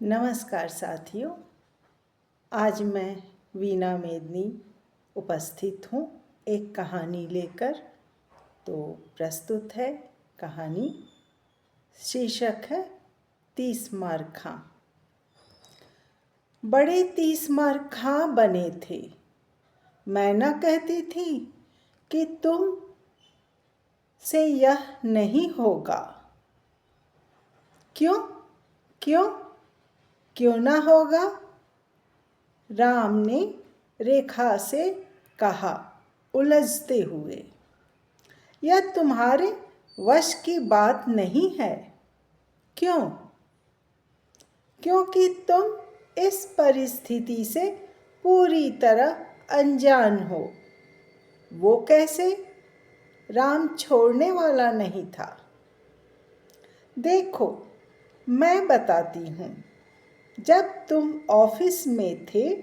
नमस्कार साथियों। आज मैं वीणा मेदनी उपस्थित हूँ एक कहानी लेकर। तो प्रस्तुत है कहानी, शीर्षक है 30 मार खां। बड़े 30 मार खां बने थे। मैं न कहती थी कि तुम से यह नहीं होगा। क्यों क्यों क्यों ना होगा? राम ने रेखा से कहा उलझते हुए। यह तुम्हारे वश की बात नहीं है। क्यों? क्योंकि तुम इस परिस्थिति से पूरी तरह अनजान हो। वो कैसे? राम छोड़ने वाला नहीं था। देखो, मैं बताती हूँ। जब तुम ऑफिस में थे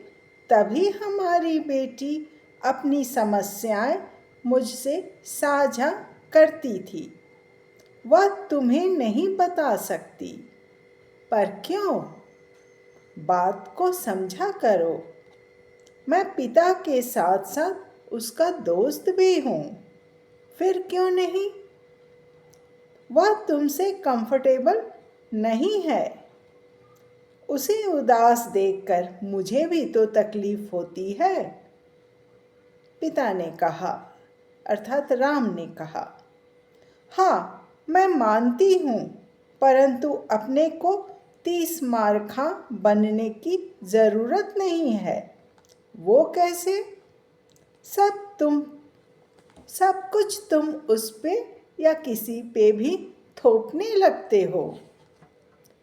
तभी हमारी बेटी अपनी समस्याएं मुझसे साझा करती थी। वह तुम्हें नहीं बता सकती, पर क्यों? बात को समझा करो। मैं पिता के साथ साथ उसका दोस्त भी हूँ। फिर क्यों नहीं? वह तुमसे कंफर्टेबल नहीं है। उसे उदास देखकर मुझे भी तो तकलीफ होती है। पिता ने कहा, अर्थात राम ने कहा। हाँ, मैं मानती हूँ, परंतु अपने को 30 मार खां बनने की जरूरत नहीं है। वो कैसे? सब कुछ तुम उस पे या किसी पे भी थोपने लगते हो,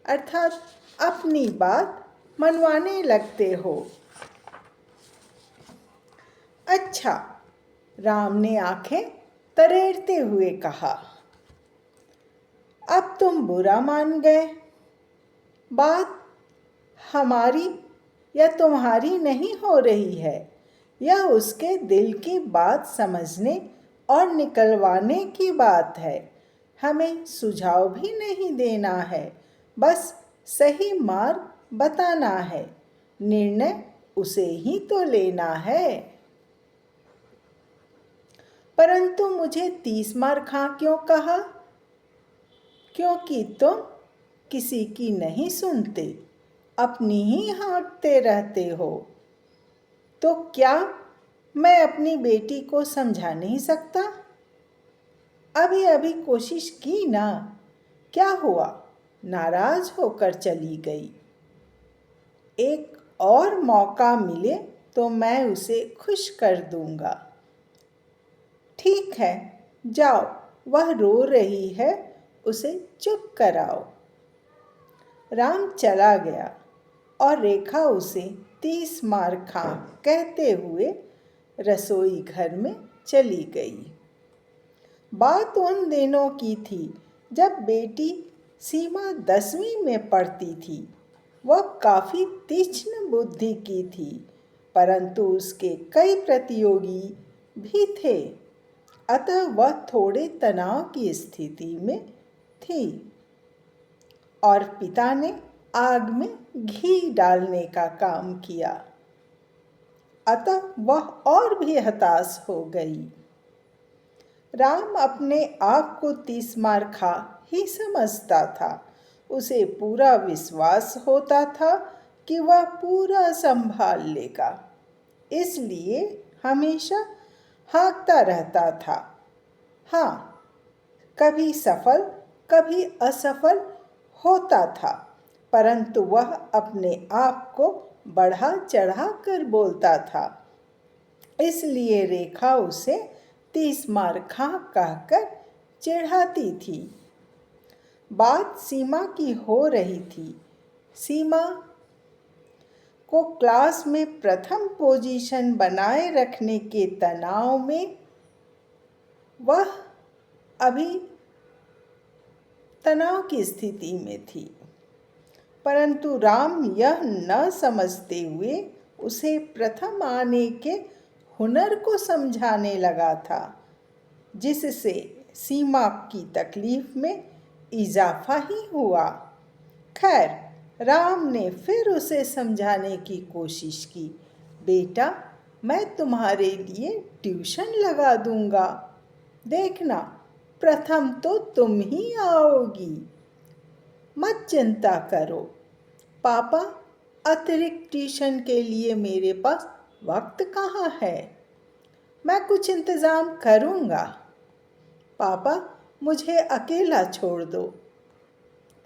अर्थात अपनी बात मनवाने लगते हो। अच्छा, राम ने आंखें तरेरते हुए कहा। अब तुम बुरा मान गए। बात हमारी या तुम्हारी नहीं हो रही है। यह उसके दिल की बात समझने और निकलवाने की बात है। हमें सुझाव भी नहीं देना है, बस सही मार्ग बताना है। निर्णय उसे ही तो लेना है। परंतु मुझे 30 मार खां क्यों कहा? क्योंकि तुम किसी की नहीं सुनते, अपनी ही हाँकते रहते हो। तो क्या मैं अपनी बेटी को समझा नहीं सकता? अभी अभी कोशिश की ना, क्या हुआ? नाराज होकर चली गई। एक और मौका मिले तो मैं उसे खुश कर दूंगा। ठीक है, जाओ, वह रो रही है, उसे चुप कराओ। राम चला गया और रेखा उसे 30 मार खां कहते हुए रसोई घर में चली गई। बात उन दिनों की थी जब बेटी सीमा 10वीं में पढ़ती थी। वह काफ़ी तीक्ष्ण बुद्धि की थी, परंतु उसके कई प्रतियोगी भी थे, अतः वह थोड़े तनाव की स्थिति में थी। और पिता ने आग में घी डालने का काम किया, अतः वह और भी हताश हो गई। राम अपने आप को 30 मार खां ही समझता था। उसे पूरा विश्वास होता था कि वह पूरा संभाल लेगा, इसलिए हमेशा हाँकता रहता था। हाँ, कभी सफल कभी असफल होता था, परंतु वह अपने आप को बढ़ा चढ़ा कर बोलता था। इसलिए रेखा उसे 30 मार खां कहकर चिढ़ाती थी। बात सीमा की हो रही थी। सीमा को क्लास में प्रथम पोजीशन बनाए रखने के तनाव में वह अभी तनाव की स्थिति में थी, परंतु राम यह न समझते हुए उसे प्रथम आने के हुनर को समझाने लगा था, जिससे सीमा की तकलीफ में इजाफा ही हुआ। खैर, राम ने फिर उसे समझाने की कोशिश की। बेटा, मैं तुम्हारे लिए ट्यूशन लगा दूंगा। देखना, प्रथम तो तुम ही आओगी। मत चिंता करो पापा, अतिरिक्त ट्यूशन के लिए मेरे पास वक्त कहाँ है। मैं कुछ इंतज़ाम करूँगा। पापा, मुझे अकेला छोड़ दो,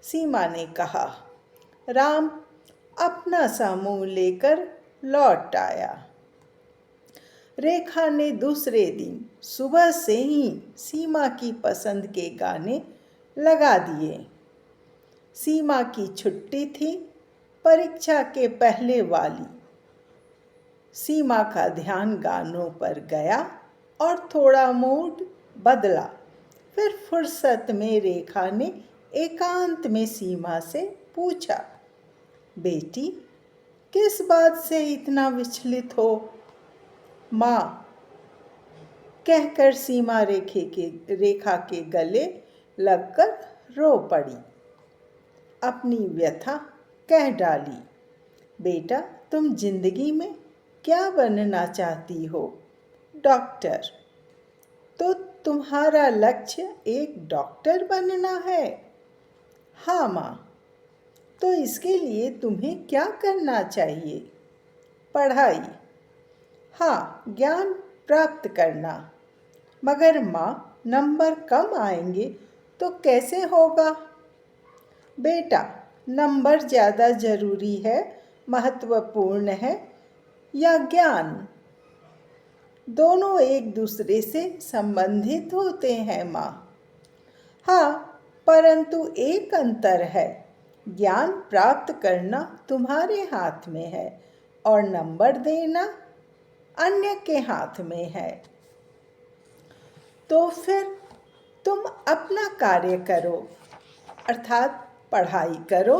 सीमा ने कहा। राम अपना सा मुंह लेकर लौट आया। रेखा ने दूसरे दिन सुबह से ही सीमा की पसंद के गाने लगा दिए। सीमा की छुट्टी थी, परीक्षा के पहले वाली। सीमा का ध्यान गानों पर गया और थोड़ा मूड बदला। फिर फुर्सत में रेखा ने एकांत में सीमा से पूछा, बेटी, किस बात से इतना विचलित हो? माँ, कहकर सीमा रेखा के गले लगकर रो पड़ी। अपनी व्यथा कह डाली। बेटा, तुम जिंदगी में क्या बनना चाहती हो? डॉक्टर। तो तुम्हारा लक्ष्य एक डॉक्टर बनना है? हाँ माँ। तो इसके लिए तुम्हें क्या करना चाहिए? पढ़ाई। हाँ, ज्ञान प्राप्त करना। मगर माँ, नंबर कम आएंगे तो कैसे होगा? बेटा, नंबर ज़्यादा ज़रूरी है, महत्वपूर्ण है, या ज्ञान? दोनों एक दूसरे से संबंधित होते हैं माँ। हाँ, परंतु एक अंतर है। ज्ञान प्राप्त करना तुम्हारे हाथ में है और नंबर देना अन्य के हाथ में है। तो फिर तुम अपना कार्य करो, अर्थात पढ़ाई करो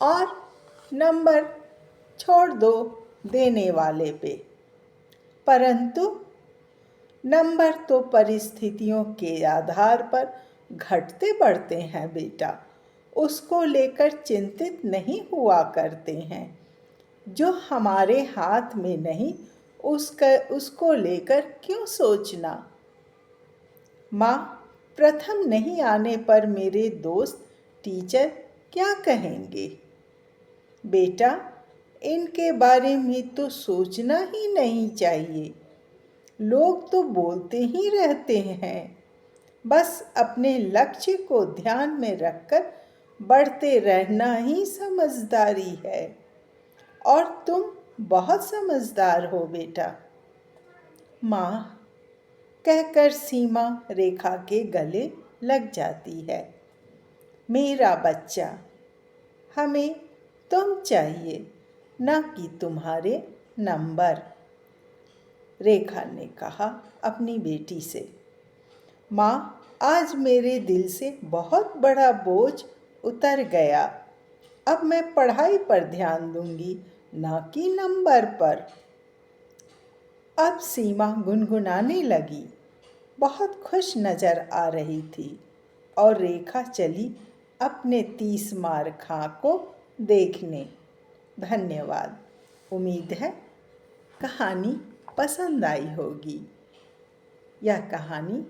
और नंबर छोड़ दो देने वाले पे। परंतु नंबर तो परिस्थितियों के आधार पर घटते बढ़ते हैं बेटा, उसको लेकर चिंतित नहीं हुआ करते हैं। जो हमारे हाथ में नहीं उसको लेकर क्यों सोचना? माँ, प्रथम नहीं आने पर मेरे दोस्त टीचर क्या कहेंगे? बेटा, इनके बारे में तो सोचना ही नहीं चाहिए। लोग तो बोलते ही रहते हैं। बस अपने लक्ष्य को ध्यान में रखकर बढ़ते रहना ही समझदारी है। और तुम बहुत समझदार हो बेटा। माँ, कहकर सीमा रेखा के गले लग जाती है। मेरा बच्चा, हमें तुम चाहिए, न कि तुम्हारे नंबर, रेखा ने कहा अपनी बेटी से। माँ, आज मेरे दिल से बहुत बड़ा बोझ उतर गया। अब मैं पढ़ाई पर ध्यान दूंगी, न कि नंबर पर। अब सीमा गुनगुनाने लगी, बहुत खुश नजर आ रही थी और रेखा चली अपने 30 मार्क को देखने। धन्यवाद। उम्मीद है कहानी पसंद आई होगी। यह कहानी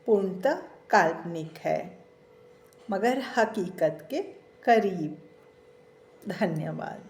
पूर्णतः काल्पनिक है, मगर हकीकत के करीब। धन्यवाद।